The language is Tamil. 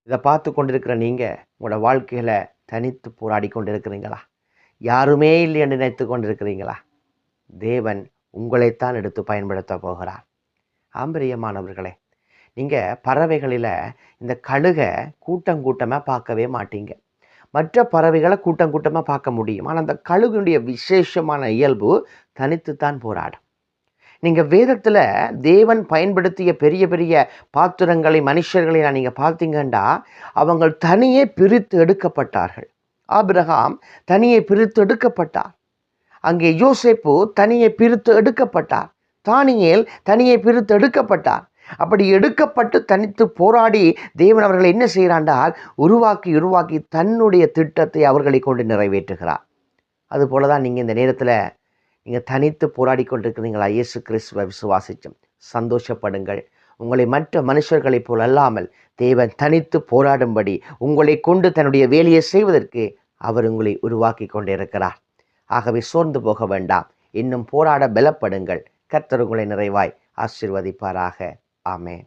இதை பார்த்து கொண்டிருக்கிற நீங்கள் உங்களோட வாழ்க்கையில் தனித்து போராடி கொண்டிருக்கிறீங்களா? யாருமே இல்லை என்று நினைத்து கொண்டிருக்கிறீங்களா? தேவன் உங்களைத்தான் எடுத்து பயன்படுத்த போகிறார். ஆம்பரியமானவர்களே, நீங்கள் பறவைகளில் இந்த கழுகை கூட்டம் கூட்டமாக பார்க்கவே மாட்டீங்க. மற்ற பறவைகளை கூட்டம் கூட்டமாக பார்க்க முடியும். ஆனால் அந்த கழுகுடைய விசேஷமான இயல்பு தனித்துத்தான் போராடும். நீங்கள் வேதத்தில் தேவன் பயன்படுத்திய பெரிய பெரிய பாத்திரங்களை, மனுஷர்களை நீங்கள் பார்த்தீங்கன்னா அவங்க தனியே பிரித்து எடுக்கப்பட்டார்கள். ஆபிரகாம் தனியே பிரித்து எடுக்கப்பட்டார். அங்கே யோசேப்பு தனியே பிரித்து எடுக்கப்பட்டார். தானியேல் தனியே பிரித்து எடுக்கப்பட்டார். அப்படி எடுக்கப்பட்டு தனித்து போராடி தேவன் அவர்களை என்ன செய்கிறாண்டால் உருவாக்கி தன்னுடைய திட்டத்தை அவர்களை கொண்டு நிறைவேற்றுகிறார். அதுபோல தான் நீங்கள் இந்த நேரத்தில் நீங்கள் தனித்து போராடி கொண்டிருக்கிறீங்களா? இயேசு கிறிஸ்துவை விசுவாசிச்சும் சந்தோஷப்படுங்கள். உங்களை மற்ற மனுஷர்களைப் போல் அல்லாமல் தேவன் தனித்து போராடும்படி உங்களை கொண்டு தன்னுடைய வேலையை செய்வதற்கு அவர் உங்களை உருவாக்கி கொண்டிருக்கிறார். ஆகவே சோர்ந்து போக வேண்டாம். இன்னும் போராட பலப்படுங்கள். கர்த்தர் உங்களை நிறைவாய் ஆசீர்வதிப்பாராக. ஆமென்.